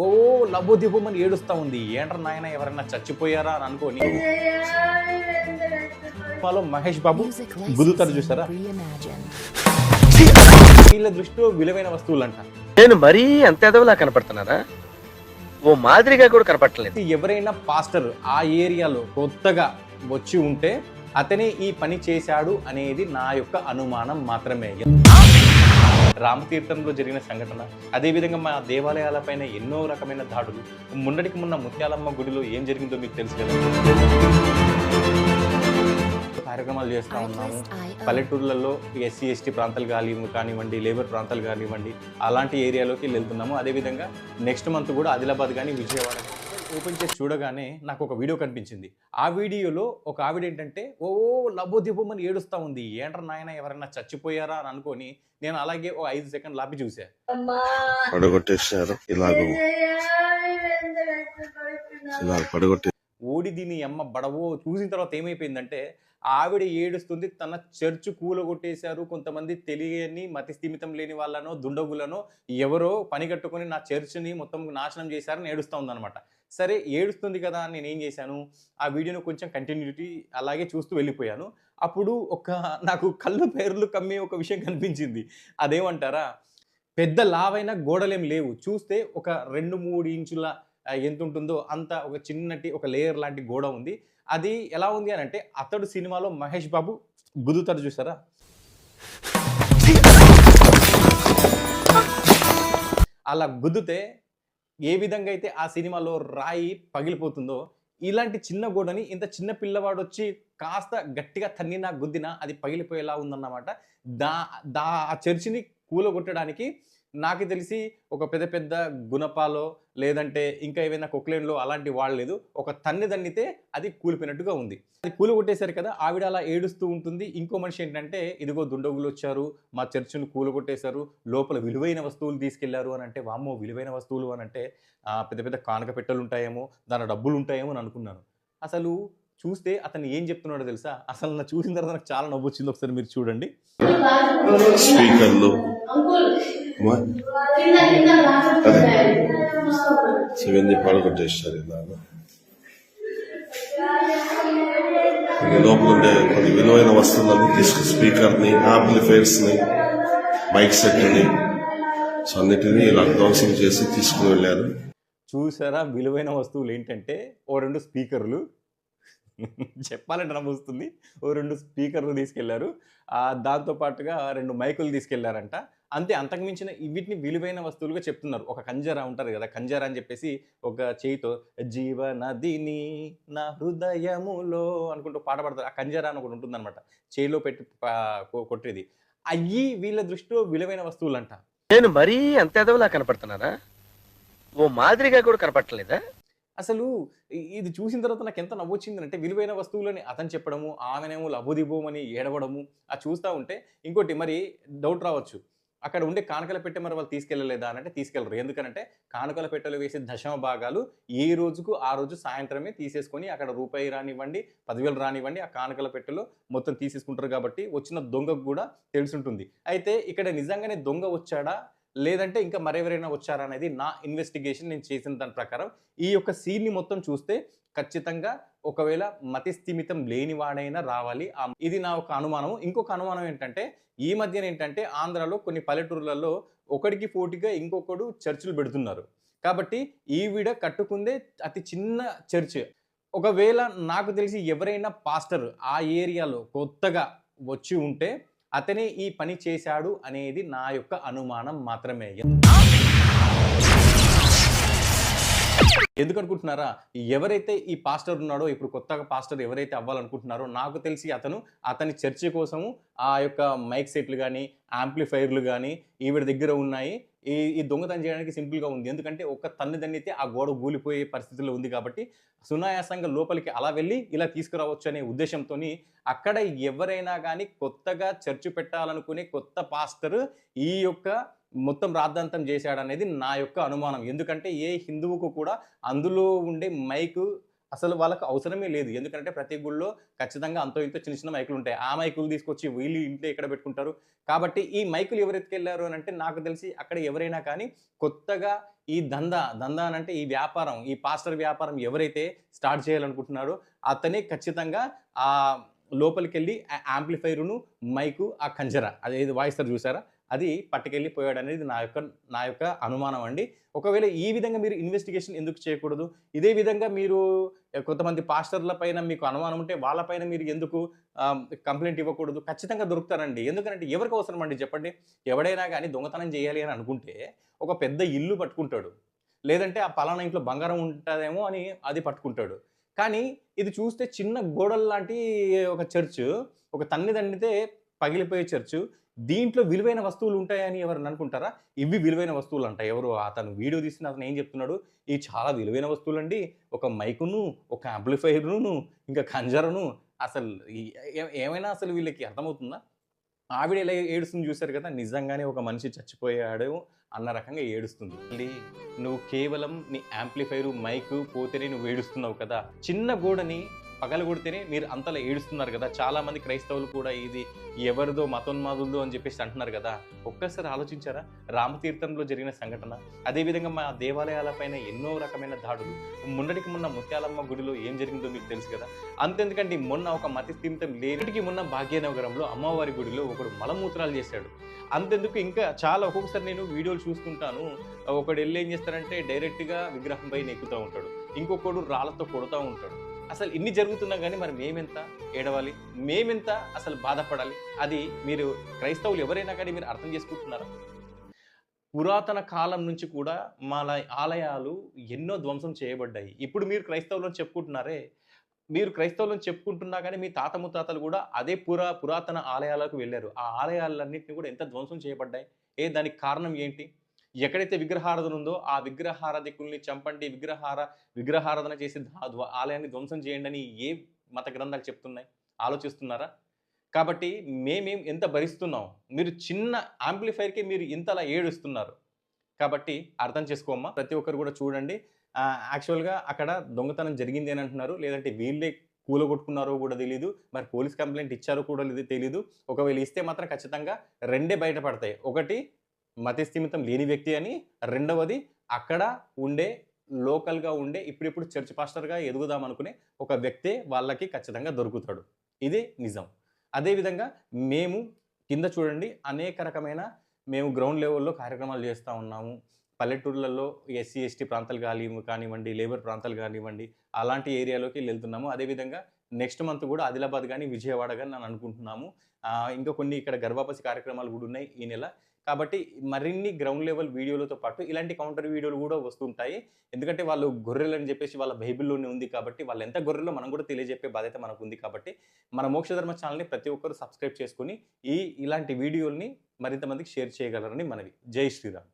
ఓ లబోదిబోమని ఏడుస్తా ఉంది. ఏంట్రా నాయన ఎవరైనా చచ్చిపోయారా అని అనుకోని సినిమాలో మహేష్ బాబు గుద్దుతాడు చూసారా, వీళ్ళ దృష్టిలో విలువైన వస్తువులంట. నేను మరీ అంత ఎదవలా కనపడుతున్నారా? ఓ మాదిరిగా కూడా కనపడలేదు. ఎవరైనా పాస్టర్ ఆ ఏరియాలో కొత్తగా వచ్చి ఉంటే అతనే ఈ పని చేశాడు అనేది నా యొక్క అనుమానం మాత్రమే. రామతీర్థంలో జరిగిన సంఘటన, అదేవిధంగా మా దేవాలయాలపైన ఎన్నో రకమైన దాడులు, మొన్నటికి మొన్న ముత్యాలమ్మ గుడిలో ఏం జరిగిందో మీకు తెలుసు కదా. కార్యక్రమాలు చేస్తూ ఉన్నాము. పల్లెటూర్లలో ఎస్సీ ఎస్టీ ప్రాంతాలు కానివ్వండి, లేబర్ ప్రాంతాలు కానివ్వండి, అలాంటి ఏరియాలోకి వెళ్తున్నాము. అదేవిధంగా నెక్స్ట్ మంత్ కూడా ఆదిలాబాద్ కానీ విజయవాడ ఓపెన్ చేసి చూడగానే నాకు ఒక వీడియో కనిపించింది. ఆ వీడియోలో ఒక ఆవిడ ఏంటంటే ఓ లబోదిబోమని ఏడుస్తూ ఉంది. ఏంట్రా నాయన ఎవరైనా చచ్చిపోయారా అని అనుకొని నేను అలాగే ఓ 5 సెకండ్లు ఆపి చూసా. ఓడి దీని అమ్మ బడవో చూసిన తర్వాత ఏమైపోయిందంటే ఆవిడ ఏడుస్తుంది. తన చర్చ్ కూలగొట్టేశారు, కొంతమంది తెలియని మతి స్థిమితం లేని వాళ్ళనో దుండగులనో ఎవరో పని కట్టుకొని నా చర్చ్ని మొత్తం నాశనం చేశారని ఏడుస్తూ ఉందన్నమాట. సరే ఏడుస్తుంది కదా అని నేనేం చేశాను, ఆ వీడియోను కొంచెం కంటిన్యూటీ అలాగే చూస్తూ వెళ్ళిపోయాను. అప్పుడు నాకు కళ్ళు పేర్లు కమ్మే ఒక విషయం కనిపించింది. అదేమంటారా, పెద్ద లావైన గోడలేం లేవు, చూస్తే ఒక 2-3 ఇంచుల ఎంత ఉంటుందో అంత ఒక చిన్నటి ఒక లేయర్ లాంటి గోడ ఉంది. అది ఎలా ఉంది అని అంటే అతడు సినిమాలో మహేష్ బాబు గుద్దుతాడు చూసారా, అలా గుద్దుతే ఏ విధంగా అయితే ఆ సినిమాలో రాయి పగిలిపోతుందో ఇలాంటి చిన్న గోడని ఇంత చిన్న పిల్లవాడు వచ్చి కాస్త గట్టిగా తన్నినా గుద్దినా అది పగిలిపోయేలా ఉందన్నమాట. ఆ చర్చిని కూలగొట్టడానికి నాకు తెలిసి ఒక పెద్ద పెద్ద గుణపాలో లేదంటే ఇంకా ఏవైనా కొక్లైన్లో అలాంటి వాడలేదు. ఒక తన్నితే అది కూలిపోయినట్టుగా ఉంది. అది కూలగొట్టేశారు కదా, ఆవిడ అలా ఏడుస్తూ ఉంటుంది. ఇంకో మనిషి ఏంటంటే ఇదిగో దుండగులు వచ్చారు, మా చర్చిని కూలగొట్టేశారు, లోపల విలువైన వస్తువులు తీసుకెళ్లారు అని అంటే, వామ్మో విలువైన వస్తువులు అని అంటే పెద్ద పెద్ద కానక పెట్టెలు ఉంటాయేమో, దాని డబ్బులు ఉంటాయేమో అని అనుకున్నాను. అసలు చూస్తే అతను ఏం చెప్తున్నాడో తెలుసా, అసలు నా చూసిన తర్వాత నాకు చాలా నవ్వు వచ్చింది. ఒకసారి మీరు చూడండి. స్పీకర్లు ఇవన్నీ పడగొట్టేస్తారు. ఇలాగా లోపల ఉండే కొన్ని విలువైన వస్తువులన్నీ తీసుకు స్పీకర్ని, యాంప్లిఫైర్స్ని, మైక్ సెట్ని అన్నిటినీ ఇలా ధ్వంసం చేసి తీసుకుని వెళ్ళారు. చూసారా విలువైన వస్తువులు ఏంటంటే ఓ 2 స్పీకర్లు, చెప్పాలంటే నమ్ముస్తుంది, ఓ 2 స్పీకర్లు తీసుకెళ్లారు. దాంతో పాటుగా 2 మైకులు తీసుకెళ్లారంట. అంతే, అంతకుమించిన వీటిని విలువైన వస్తువులుగా చెప్తున్నారు. ఒక కంజరా ఉంటారు కదా, కంజరా అని చెప్పేసి ఒక చేయితో జీవనదిని నా హృదయములో అనుకుంటూ పాట పాడతారు. ఆ కంజరా అని ఒకటి ఉంటుందన్నమాట, చేయిలో పెట్టి కొట్టేది. అయ్యి వీళ్ళ దృష్టిలో విలువైన వస్తువులంట. నేను మరీ అంత ఎదవలా కనపడుతున్నారా? ఓ మాదిరిగా కూడా కనపడలేదా? అసలు ఇది చూసిన తర్వాత నాకు ఎంత నవ్వొచ్చింది అంటే, విలువైన వస్తువులని అతను చెప్పడము, ఆమెనేమో లబోదిబోమని ఏడవడము. చూస్తూ ఉంటే ఇంకోటి మరి డౌట్ రావచ్చు, అక్కడ ఉండే కానుకల పెట్టె మరి వాళ్ళు తీసుకెళ్ళలేదా అని అంటే తీసుకెళ్ళరు. ఎందుకనంటే కానుకల పెట్టెలు వేసే దశమ భాగాలు ఏ రోజుకు ఆ రోజు సాయంత్రమే తీసేసుకొని అక్కడ రూపాయి రానివ్వండి, 10,000 రానివ్వండి, ఆ కానుకల పెట్టెలో మొత్తం తీసేసుకుంటారు. కాబట్టి వచ్చిన దొంగకు కూడా తెలుసుంటుంది. అయితే ఇక్కడ నిజంగానే దొంగ వచ్చాడా లేదంటే ఇంకా మరెవరైనా వచ్చారా అనేది నా ఇన్వెస్టిగేషన్. నేను చేసిన దాని ప్రకారం ఈ యొక్క సీన్ని మొత్తం చూస్తే ఖచ్చితంగా ఒకవేళ మతి స్థిమితం లేనివాడైనా రావాలి. ఇది నా ఒక అనుమానం. ఇంకొక అనుమానం ఏంటంటే, ఈ మధ్యన ఏంటంటే ఆంధ్రాలో కొన్ని పల్లెటూర్లలో ఒకడికి పోటీగా ఇంకొకడు చర్చిలు పెడుతున్నారు. కాబట్టి ఈవిడ కట్టుకుందే అతి చిన్న చర్చ్. ఒకవేళ నాకు తెలిసి ఎవరైనా పాస్టర్ ఆ ఏరియాలో కొత్తగా వచ్చి ఉంటే అతనే ఈ పని చేశాడు అనేది నా యొక్క అనుమానం మాత్రమే. ఎందుకనుకుంటున్నారా, ఎవరైతే ఈ పాస్టర్ ఉన్నాడో, ఇప్పుడు కొత్తగా పాస్టర్ ఎవరైతే అవ్వాలనుకుంటున్నారో, నాకు తెలిసి అతని చర్చి కోసము ఆ యొక్క మైక్ సెట్లు కానీ యాంప్లిఫైర్లు కానీ ఈవిడ దగ్గర ఉన్నాయి. ఈ దొంగతనం చేయడానికి సింపుల్గా ఉంది. ఎందుకంటే ఒక్క తన్నితే ఆ గోడ కూలిపోయే పరిస్థితిలో ఉంది. కాబట్టి సునాయాసంగా లోపలికి అలా వెళ్ళి ఇలా తీసుకురావచ్చు అనే ఉద్దేశంతో అక్కడ ఎవరైనా కానీ కొత్తగా చర్చి పెట్టాలనుకునే కొత్త పాస్టర్ ఈ యొక్క మొత్తం రాద్ధాంతం చేశాడనేది నా యొక్క అనుమానం. ఎందుకంటే ఏ హిందువుకు కూడా అందులో ఉండే మైకు అసలు వాళ్ళకి అవసరమే లేదు. ఎందుకంటే ప్రతి గుళ్ళో ఖచ్చితంగా అంతో ఇంతో చిన్న చిన్న మైకులు ఉంటాయి. ఆ మైకులు తీసుకొచ్చి వీళ్ళు ఇంట్లో ఎక్కడ పెట్టుకుంటారు. కాబట్టి ఈ మైకులు ఎవరు ఎత్తుకెళ్లారు అని అంటే నాకు తెలిసి అక్కడ ఎవరైనా కానీ కొత్తగా ఈ దందా అని అంటే ఈ వ్యాపారం, ఈ పాస్టర్ వ్యాపారం ఎవరైతే స్టార్ట్ చేయాలనుకుంటున్నారో అతనే ఖచ్చితంగా ఆ లోపలికెళ్ళి యాంప్లిఫైరును, మైకు, ఆ కంజర అదేది వాయిస్తారు చూసారా? అది పట్టుకెళ్ళి పోయాడనేది నా యొక్క అనుమానం అండి. ఒకవేళ ఈ విధంగా మీరు ఇన్వెస్టిగేషన్ ఎందుకు చేయకూడదు? ఇదే విధంగా మీరు కొంతమంది పాస్టర్‌ల పైన మీకు అనుమానం ఉంటే వాళ్ళ పైన మీరు ఎందుకు కంప్లెయింట్ ఇవ్వకూడదు? ఖచ్చితంగా దొరుకుతారండి. ఎందుకనంటే ఎవరికి అవసరం అండి చెప్పండి? ఎవడైనా గాని దొంగతనం చేయాలి అని అనుకుంటే ఒక పెద్ద ఇల్లు పట్టుకుంటాడు. లేదంటే ఆ పలానా ఇంట్లో బంగారం ఉంటదేమో అని అది పట్టుకుంటాడు. కానీ ఇది చూస్తే చిన్న గోడల్లాంటి ఒక చర్చు, ఒక తన్నితే పగిలిపోయే చర్చు. దీంట్లో విలువైన వస్తువులు ఉంటాయని ఎవరైనా అనుకుంటారా? ఇవి విలువైన వస్తువులంట. ఎవరు అతను వీడియో తీసిన అతను ఏం చెప్తున్నాడు? ఇవి చాలా విలువైన వస్తువులండి. ఒక మైకును, ఒక యాంప్లిఫైరును, ఇంకా కంజరను అసలు ఏమైనా అసలు వీళ్ళకి అర్థమవుతుందా? ఆవిడ ఎలా ఏడుస్తుంది చూసారు కదా! నిజంగానే ఒక మనిషి చచ్చిపోయాడు అన్న రకంగా ఏడుస్తుంది. మళ్ళీ నువ్వు కేవలం నీ యాంప్లిఫైరు, మైకు పోతేనే నువ్వు ఏడుస్తున్నావు కదా! చిన్న గోడని పగలగొడితేనే మీరు అంతలా ఏడుస్తున్నారు కదా! చాలామంది క్రైస్తవులు కూడా ఇది ఎవరిదో మతోన్మాదులదో అని చెప్పేసి అంటున్నారు కదా! ఒక్కసారి ఆలోచించారా? రామతీర్థంలో జరిగిన సంఘటన, అదేవిధంగా మా దేవాలయాలపైన ఎన్నో రకమైన దాడులు. మొన్నటికి మొన్న ముత్యాలమ్మ గుడిలో ఏం జరిగిందో మీకు తెలుసు కదా! అంతెందుకండి మొన్న ఒక మతిస్థిమితం లేనిటికి మొన్న భాగ్యనగరంలో అమ్మవారి గుడిలో ఒకడు మలమూత్రాలు చేశాడు. అంతెందుకు ఇంకా చాలా ఒక్కొక్కసారి నేను వీడియోలు చూస్తుంటాను. ఒకడు ఎళ్లి ఏం చేస్తాడంటే డైరెక్ట్‌గా విగ్రహం పైన ఎక్కుతా ఉంటాడు. ఇంకొకడు రాళ్ళతో కొడతా ఉంటాడు. అసలు ఇన్ని జరుగుతున్నా గానీ మరి మేమెంత ఏడవాలి? మేమెంత అసలు బాధపడాలి? అది మీరు క్రైస్తవులు ఎవరైనా కానీ మీరు అర్థం చేసుకుంటున్నారా? పురాతన కాలం నుంచి కూడా మన ఆలయాలు ఎన్నో ధ్వంసం చేయబడ్డాయి. ఇప్పుడు మీరు క్రైస్తవులని చెప్పుకుంటున్నారే, మీరు క్రైస్తవులని చెప్పుకుంటున్నా గానీ మీ తాత ముత్తాతలు కూడా అదే పురాతన ఆలయాలకు వెళ్లారు. ఆ ఆలయాలన్నిటిని కూడా ఎంత ధ్వంసం చేయబడ్డాయి? దానికి కారణం ఏంటి? ఎక్కడైతే విగ్రహారాధన ఉందో ఆ విగ్రహారాధికుల్ని చంపండి, విగ్రహారాధన చేసి ఆలయాన్ని ధ్వంసం చేయండని ఏ మత గ్రంథాలు చెప్తున్నాయి? ఆలోచిస్తున్నారా? కాబట్టి మేమేం ఎంత భరిస్తున్నాం? మీరు చిన్న యాంప్లిఫైర్‌కే మీరు ఇంతలా ఏడుస్తున్నారు. కాబట్టి అర్థం చేసుకోమ్మా. ప్రతి ఒక్కరు కూడా చూడండి. యాక్చువల్‌గా అక్కడ దొంగతనం జరిగింది అని అంటున్నారు. లేదంటే వీళ్ళే కూలగొట్టుకున్నారో కూడా తెలీదు. మరి పోలీస్ కంప్లెయింట్ ఇచ్చారో కూడా తెలీదు. ఒకవేళ ఇస్తే మాత్రం ఖచ్చితంగా రెండే బయటపడతాయి. ఒకటి మతిస్థిమితం లేని వ్యక్తి అని, రెండవది అక్కడ ఉండే లోకల్‌గా ఉండే ఇప్పుడిప్పుడు చర్చ్ పాస్టర్‌గా ఎదుగుదాం అనుకునే ఒక వ్యక్తే వాళ్ళకి ఖచ్చితంగా దొరుకుతాడు. ఇది నిజం. అదే విధంగా మేము కింద చూడండి అనేక రకమైన మేము గ్రౌండ్ లెవెల్‌లో కార్యక్రమాలు చేస్తా ఉన్నాము. పల్లెటూర్లలో ఎస్సీ, ఎస్టీ ప్రాంతాలు కానివ్వండి, లేబర్ ప్రాంతాలు కానివ్వండి, అలాంటి ఏరియాలోకి వెళ్తున్నాము. అదేవిధంగా నెక్స్ట్ మంత్ కూడా ఆదిలాబాద్ గాని, విజయవాడ గాని అని అనుకుంటున్నాము. ఇంకా కొన్ని ఇక్కడ గర్భాపసి కార్యక్రమాలు కూడా ఉన్నాయి ఈ నెల. కాబట్టి మరిన్ని గ్రౌండ్ లెవెల్ వీడియోలతో పాటు ఇలాంటి కౌంటర్ వీడియోలు కూడా వస్తుంటాయి. ఎందుకంటే వాళ్ళు గొర్రెలని చెప్పేసి వాళ్ళ బైబిల్‌లోనే ఉంది కాబట్టి వాళ్ళు ఎంత గొర్రెలో మనం కూడా తెలియజెప్పే బాధ్యత మనకుంది కాబట్టి మన మోక్షధర్మ ఛానెల్‌ని ప్రతి ఒక్కరు సబ్స్క్రైబ్ చేసుకొని ఇలాంటి వీడియోల్ని మరింత మందికి షేర్ చేయగలరని మనవి. జై శ్రీరామ్.